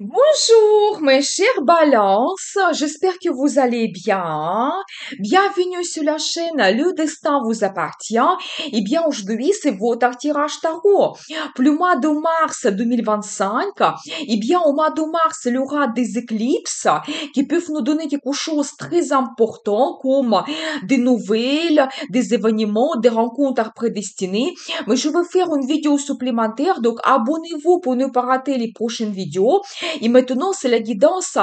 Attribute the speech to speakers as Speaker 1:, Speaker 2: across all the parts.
Speaker 1: Bonjour, mes chères balances. J'espère que vous allez bien. Bienvenue sur la chaîne Le Destin vous appartient. Eh bien, aujourd'hui, c'est votre tirage tarot. Pour le mois de mars 2025, eh bien, au mois de mars, il y aura des éclipses qui peuvent nous donner quelque chose de très important comme des nouvelles, des événements, des rencontres prédestinées. Mais je veux faire une vidéo supplémentaire, donc abonnez-vous pour ne pas rater les prochaines vidéos. Et maintenant, c'est la guidance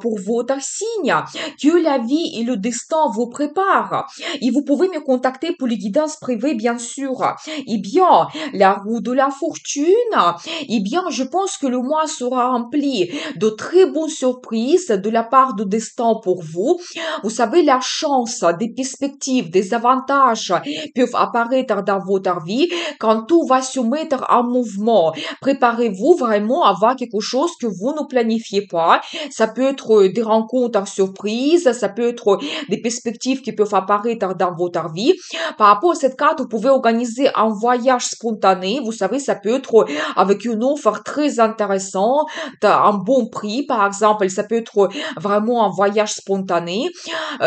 Speaker 1: pour votre signe que la vie et le destin vous préparent. Et vous pouvez me contacter pour les guidances privées, bien sûr. Eh bien, la roue de la fortune, eh bien, je pense que le mois sera rempli de très bonnes surprises de la part du destin pour vous. Vous savez, la chance, des perspectives, des avantages peuvent apparaître dans votre vie quand tout va se mettre en mouvement. Préparez-vous vraiment à avoir quelque chose que vous ne planifiez pas. Ça peut être des rencontres surprises, ça peut être des perspectives qui peuvent apparaître dans votre vie. Par rapport à cette carte, vous pouvez organiser un voyage spontané. Vous savez, ça peut être avec une offre très intéressante, un bon prix, par exemple. Ça peut être vraiment un voyage spontané.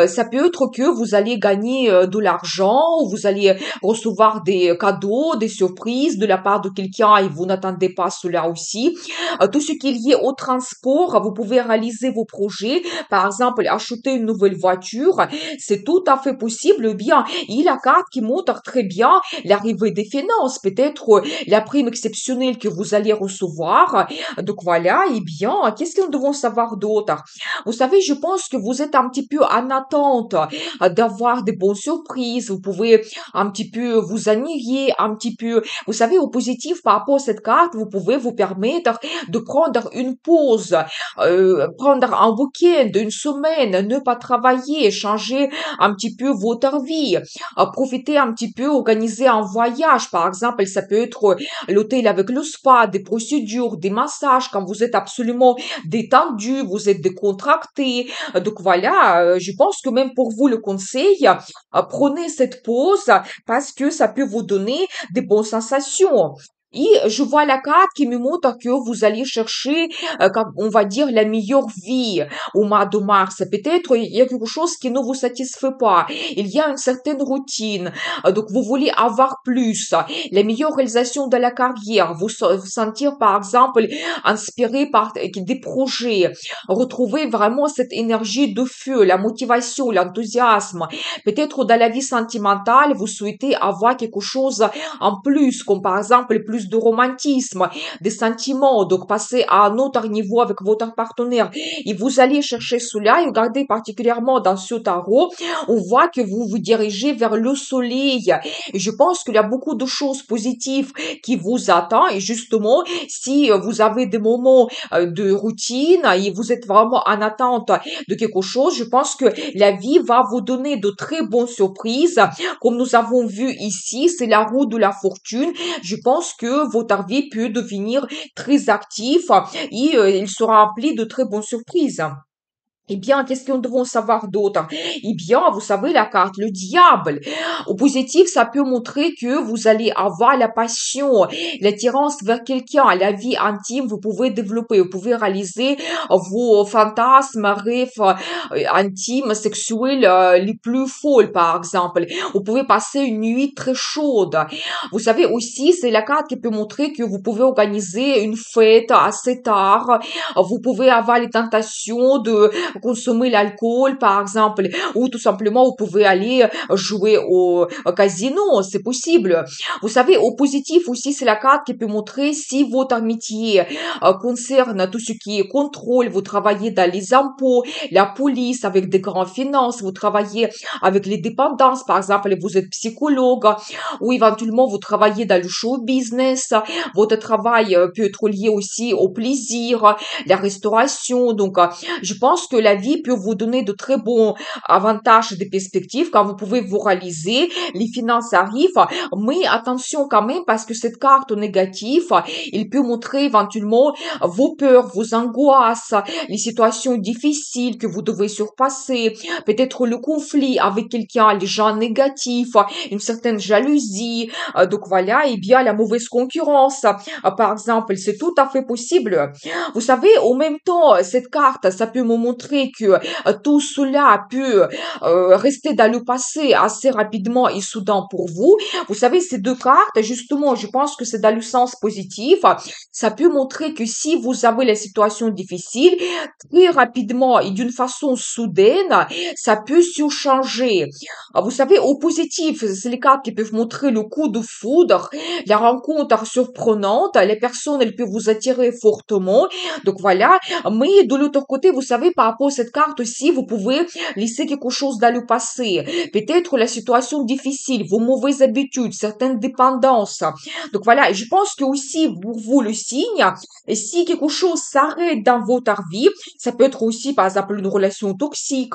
Speaker 1: Ça peut être que vous allez gagner de l'argent, ou vous allez recevoir des cadeaux, des surprises de la part de quelqu'un et vous n'attendez pas cela aussi. Tout ce qui est lié au transport, vous pouvez réaliser vos projets. Par exemple, acheter une nouvelle voiture, c'est tout à fait possible. Eh bien, il y a la carte qui montre très bien l'arrivée des finances, peut-être la prime exceptionnelle que vous allez recevoir. Donc voilà, eh bien, qu'est-ce que nous devons savoir d'autre? Vous savez, je pense que vous êtes un petit peu en attente d'avoir des bonnes surprises. Vous pouvez un petit peu vous ennuyer, un petit peu. Vous savez, au positif, par rapport à cette carte, vous pouvez vous permettre de prendre une pause, prendre un week-end, une semaine, ne pas travailler, changer un petit peu votre vie, profiter un petit peu, organiser un voyage. Par exemple, ça peut être l'hôtel avec le spa, des procédures, des massages quand vous êtes absolument détendu, vous êtes décontracté. Donc voilà, je pense que même pour vous, le conseil, prenez cette pause parce que ça peut vous donner des bonnes sensations. Et je vois la carte qui me montre que vous allez chercher, on va dire, la meilleure vie au mois de mars. Peut-être il y a quelque chose qui ne vous satisfait pas. Il y a une certaine routine. Donc vous voulez avoir plus. La meilleure réalisation de la carrière. Vous sentir, par exemple, inspiré par des projets. Retrouver vraiment cette énergie de feu, la motivation, l'enthousiasme. Peut-être dans la vie sentimentale, vous souhaitez avoir quelque chose en plus, comme par exemple plus de romantisme, des sentiments, donc passer à un autre niveau avec votre partenaire. Et vous allez chercher cela et regardez particulièrement dans ce tarot, on voit que vous vous dirigez vers le soleil. Et je pense qu'il y a beaucoup de choses positives qui vous attendent. Et justement, si vous avez des moments de routine et vous êtes vraiment en attente de quelque chose, je pense que la vie va vous donner de très bonnes surprises. Comme nous avons vu ici, c'est la roue de la fortune. Je pense que votre vie peut devenir très active et il sera rempli de très bonnes surprises. Eh bien, qu'est-ce que nous devons savoir d'autre? Eh bien, vous savez, la carte, le diable. Au positif, ça peut montrer que vous allez avoir la passion, l'attirance vers quelqu'un, la vie intime, vous pouvez développer, vous pouvez réaliser vos fantasmes, rêves intimes, sexuels les plus folles, par exemple. Vous pouvez passer une nuit très chaude. Vous savez aussi, c'est la carte qui peut montrer que vous pouvez organiser une fête assez tard. Vous pouvez avoir les tentations de consommer l'alcool, par exemple, ou tout simplement, vous pouvez aller jouer au casino, c'est possible. Vous savez, au positif aussi, c'est la carte qui peut montrer si votre amitié concerne tout ce qui est contrôle, vous travaillez dans les impôts, la police, avec des grandes finances, vous travaillez avec les dépendances, par exemple, vous êtes psychologue, ou éventuellement vous travaillez dans le show business, votre travail peut être lié aussi au plaisir, la restauration. Donc, je pense que la vie peut vous donner de très bons avantages et des perspectives quand vous pouvez vous réaliser, les finances arrivent, mais attention quand même parce que cette carte négative, il peut montrer éventuellement vos peurs, vos angoisses, les situations difficiles que vous devez surpasser, peut-être le conflit avec quelqu'un, les gens négatifs, une certaine jalousie, donc voilà, et bien la mauvaise concurrence, par exemple, c'est tout à fait possible. Vous savez, en même temps, cette carte, ça peut me montrer que tout cela peut rester dans le passé assez rapidement et soudain pour vous. Vous savez, ces deux cartes, justement, je pense que c'est dans le sens positif. Ça peut montrer que si vous avez la situation difficile, très rapidement et d'une façon soudaine, ça peut surchanger. Vous savez, au positif, c'est les cartes qui peuvent montrer le coup de foudre, la rencontre surprenante, les personnes, elles peuvent vous attirer fortement. Donc voilà. Mais de l'autre côté, vous savez, par rapport à cette carte aussi, vous pouvez laisser quelque chose dans le passé. Peut-être la situation difficile, vos mauvaises habitudes, certaines dépendances. Donc voilà. Et je pense que aussi, pour vous, le signe, et si quelque chose s'arrête dans votre vie, ça peut être aussi, par exemple, une relation toxique.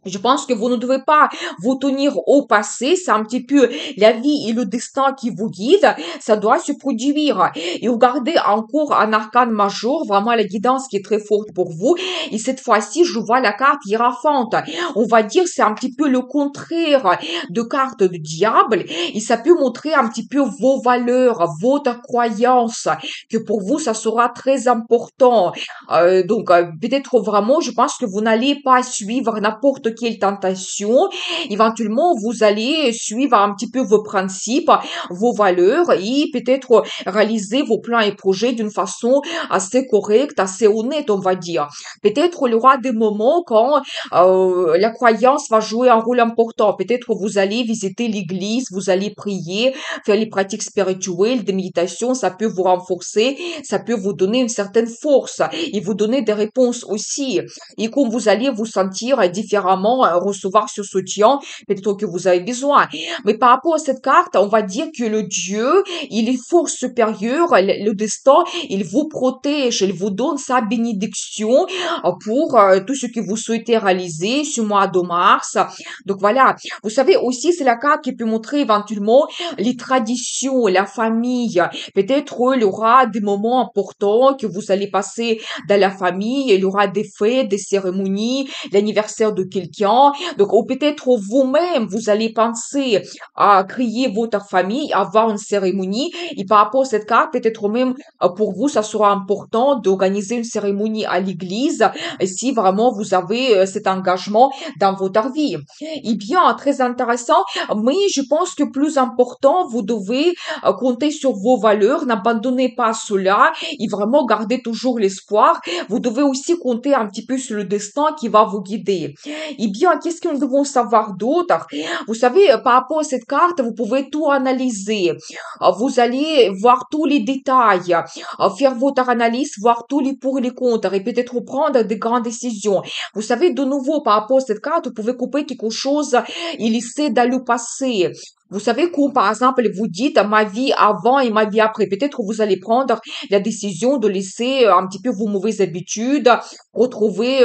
Speaker 1: Je pense que vous ne devez pas vous tenir au passé, c'est un petit peu la vie et le destin qui vous guident, ça doit se produire. Et regardez encore un arcane majeur, vraiment la guidance qui est très forte pour vous. Et cette fois-ci, je vois la carte hiérophante. On va dire c'est un petit peu le contraire de carte de diable et ça peut montrer un petit peu vos valeurs, votre croyance, que pour vous ça sera très important. Peut-être vraiment, je pense que vous n'allez pas suivre n'importe quelle tentation. Éventuellement, vous allez suivre un petit peu vos principes, vos valeurs et peut-être réaliser vos plans et projets d'une façon assez correcte, assez honnête, on va dire. Peut-être il y aura des moments quand la croyance va jouer un rôle important. Peut-être vous allez visiter l'église, vous allez prier, faire les pratiques spirituelles, des méditations, ça peut vous renforcer, ça peut vous donner une certaine force et vous donner des réponses aussi. Et comme vous allez vous sentir différemment, recevoir ce soutien, peut-être que vous avez besoin. Mais par rapport à cette carte, on va dire que le Dieu, il est fort supérieur, le destin, il vous protège, il vous donne sa bénédiction pour tout ce que vous souhaitez réaliser ce mois de mars. Donc voilà, vous savez aussi, c'est la carte qui peut montrer éventuellement les traditions, la famille. Peut-être il y aura des moments importants que vous allez passer dans la famille, il y aura des fêtes, des cérémonies, l'anniversaire de quelqu'un. Donc, ou peut-être vous-même, vous allez penser à créer votre famille, avoir une cérémonie. Et par rapport à cette carte, peut-être même pour vous, ça sera important d'organiser une cérémonie à l'église si vraiment vous avez cet engagement dans votre vie. Eh bien, très intéressant, mais je pense que plus important, vous devez compter sur vos valeurs, n'abandonnez pas cela et vraiment garder toujours l'espoir. Vous devez aussi compter un petit peu sur le destin qui va vous guider. Eh bien, qu'est-ce que nous devons savoir d'autre? Vous savez, par rapport à cette carte, vous pouvez tout analyser. Vous allez voir tous les détails, faire votre analyse, voir tous les pour et les contre et peut-être prendre de grandes décisions. Vous savez, de nouveau, par rapport à cette carte, vous pouvez couper quelque chose et laisser dans le passé. Vous savez, comme par exemple, vous dites ma vie avant et ma vie après. Peut-être vous allez prendre la décision de laisser un petit peu vos mauvaises habitudes, retrouver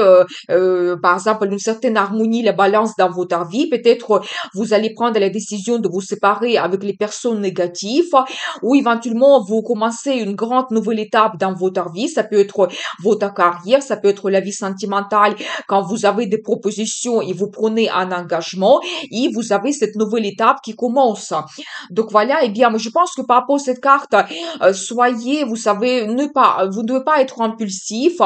Speaker 1: par exemple une certaine harmonie, la balance dans votre vie. Peut-être vous allez prendre la décision de vous séparer avec les personnes négatives ou éventuellement vous commencez une grande nouvelle étape dans votre vie. Ça peut être votre carrière, ça peut être la vie sentimentale quand vous avez des propositions et vous prenez un engagement et vous avez cette nouvelle étape qui commence. Donc voilà, eh bien, je pense que par rapport à cette carte, soyez, vous savez, vous ne devez pas être impulsif,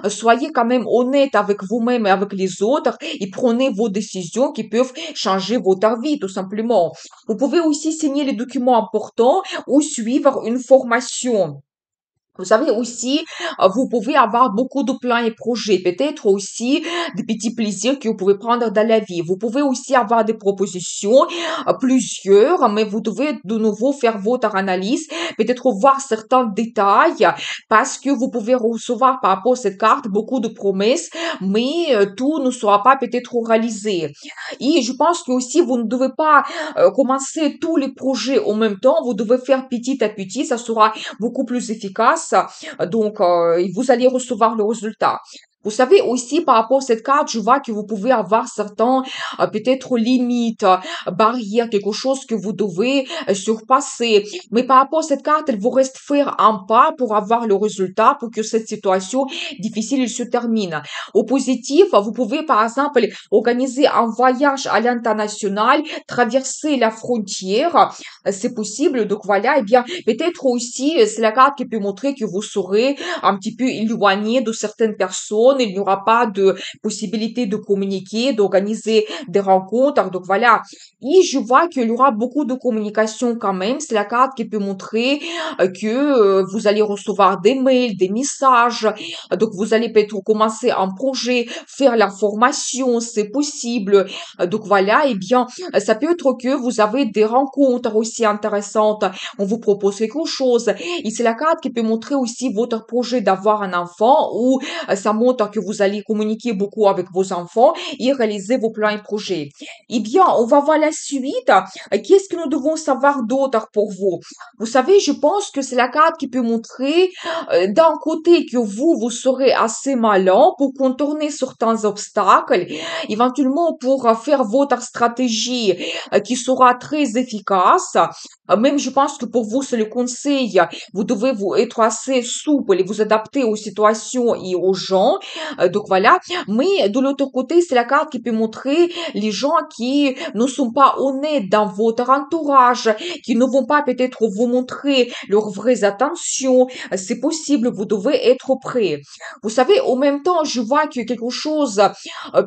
Speaker 1: soyez quand même honnête avec vous-même et avec les autres et prenez vos décisions qui peuvent changer votre vie, tout simplement. Vous pouvez aussi signer les documents importants ou suivre une formation. Vous savez aussi, vous pouvez avoir beaucoup de plans et projets, peut-être aussi des petits plaisirs que vous pouvez prendre dans la vie. Vous pouvez aussi avoir des propositions, plusieurs, mais vous devez de nouveau faire votre analyse, peut-être voir certains détails, parce que vous pouvez recevoir par rapport à cette carte beaucoup de promesses, mais tout ne sera pas peut-être réalisé. Et je pense que aussi, vous ne devez pas commencer tous les projets en même temps, vous devez faire petit à petit, ça sera beaucoup plus efficace. Donc, vous allez recevoir le résultat. Vous savez aussi par rapport à cette carte, je vois que vous pouvez avoir certains peut-être limites, barrières, quelque chose que vous devez surpasser. Mais par rapport à cette carte, elle vous reste faire un pas pour avoir le résultat, pour que cette situation difficile se termine. Au positif, vous pouvez par exemple organiser un voyage à l'international, traverser la frontière, c'est possible. Donc voilà, et bien peut-être aussi c'est la carte qui peut montrer que vous serez un petit peu éloigné de certaines personnes, il n'y aura pas de possibilité de communiquer, d'organiser des rencontres. Donc voilà. Et je vois qu'il y aura beaucoup de communication quand même. C'est la carte qui peut montrer que vous allez recevoir des mails, des messages. Donc vous allez peut-être commencer un projet, faire la formation, c'est possible. Donc voilà, et bien, ça peut être que vous avez des rencontres aussi intéressantes. On vous propose quelque chose. Et c'est la carte qui peut montrer aussi votre projet d'avoir un enfant ou ça montre que vous allez communiquer beaucoup avec vos enfants et réaliser vos plans et projets. Eh bien, on va voir la suite. Qu'est-ce que nous devons savoir d'autre pour vous? Vous savez, je pense que c'est la carte qui peut montrer d'un côté que vous serez assez malin pour contourner certains obstacles, éventuellement pour faire votre stratégie qui sera très efficace. Même je pense que pour vous, c'est le conseil. Vous devez vous être assez souple et vous adapter aux situations et aux gens. Donc voilà. Mais de l'autre côté, c'est la carte qui peut montrer les gens qui ne sont pas honnêtes dans votre entourage, qui ne vont pas peut-être vous montrer leurs vraies intentions. C'est possible, vous devez être prêt. Vous savez, en même temps, je vois que quelque chose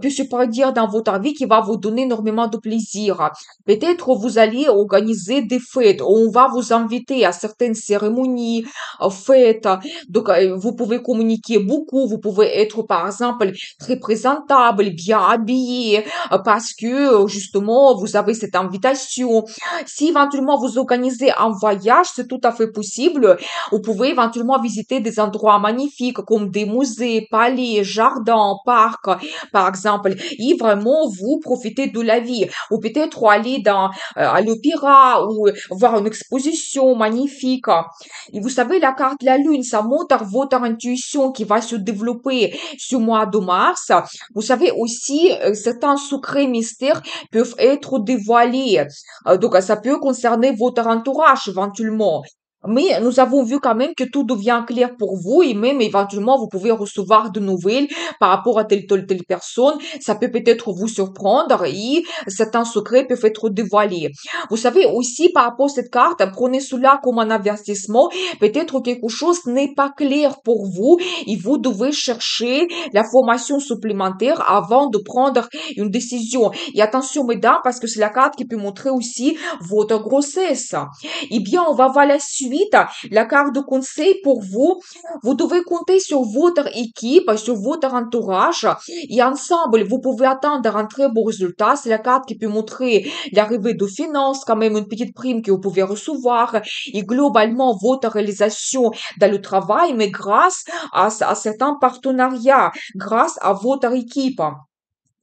Speaker 1: peut se produire dans votre vie qui va vous donner énormément de plaisir. Peut-être vous allez organiser des fêtes, on va vous inviter à certaines cérémonies, fêtes. Donc, vous pouvez communiquer beaucoup, vous pouvez être, par exemple, très présentable, bien habillé, parce que, justement, vous avez cette invitation. Si éventuellement vous organisez un voyage, c'est tout à fait possible. Vous pouvez éventuellement visiter des endroits magnifiques comme des musées, palais, jardins, parcs, par exemple, et vraiment vous profitez de la vie. Ou peut-être aller à l'opéra ou voir une exposition magnifique. Et vous savez, la carte de la lune, ça montre votre intuition qui va se développer ce mois de mars. Vous savez aussi, certains secrets mystères peuvent être dévoilés. Donc, ça peut concerner votre entourage éventuellement. Mais nous avons vu quand même que tout devient clair pour vous et même éventuellement vous pouvez recevoir de nouvelles par rapport à telle personne. Ça peut peut-être vous surprendre et certains secrets peuvent être dévoilés. Vous savez aussi par rapport à cette carte, prenez cela comme un avertissement. Peut-être quelque chose n'est pas clair pour vous et vous devez chercher l'information supplémentaire avant de prendre une décision. Et attention mesdames parce que c'est la carte qui peut montrer aussi votre grossesse. Eh bien, on va voir la suite. La carte de conseil pour vous. Vous devez compter sur votre équipe, sur votre entourage. Et ensemble, vous pouvez atteindre un très beau résultat. C'est la carte qui peut montrer l'arrivée de finances, quand même une petite prime que vous pouvez recevoir. Et globalement, votre réalisation dans le travail, mais grâce à certains partenariats, grâce à votre équipe.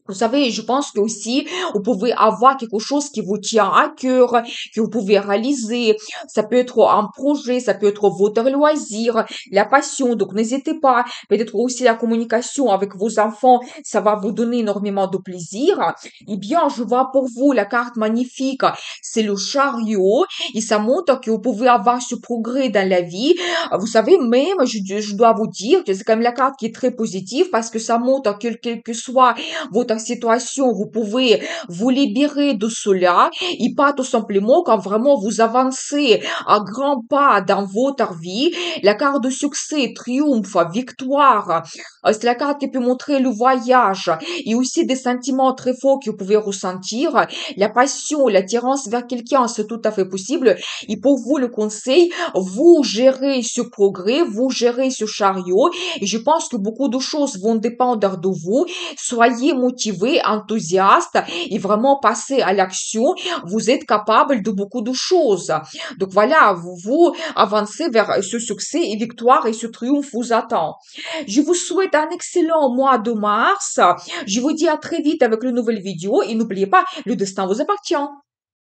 Speaker 1: Vous savez, je pense que aussi, vous pouvez avoir quelque chose qui vous tient à cœur, que vous pouvez réaliser. Ça peut être un projet, ça peut être votre loisir, la passion. Donc, n'hésitez pas. Peut-être aussi la communication avec vos enfants, ça va vous donner énormément de plaisir. Eh bien, je vois pour vous la carte magnifique. C'est le chariot et ça montre que vous pouvez avoir ce progrès dans la vie. Vous savez, même, je dois vous dire que c'est quand même la carte qui est très positive parce que ça montre que quel que soit votre situation, vous pouvez vous libérer de cela et pas tout simplement quand vraiment vous avancez à grands pas dans votre vie. La carte de succès, triomphe, victoire, c'est la carte qui peut montrer le voyage et aussi des sentiments très forts que vous pouvez ressentir. La passion, l'attirance vers quelqu'un, c'est tout à fait possible. Et pour vous, le conseil, vous gérez ce progrès, vous gérez ce chariot et je pense que beaucoup de choses vont dépendre de vous. Soyez motivé, enthousiaste et vraiment passez à l'action. Vous êtes capable de beaucoup de choses. Donc voilà, vous avancez vers ce succès et victoire et ce triomphe vous attend. Je vous souhaite un excellent mois de mars. Je vous dis à très vite avec une nouvelle vidéo et n'oubliez pas, le destin vous appartient.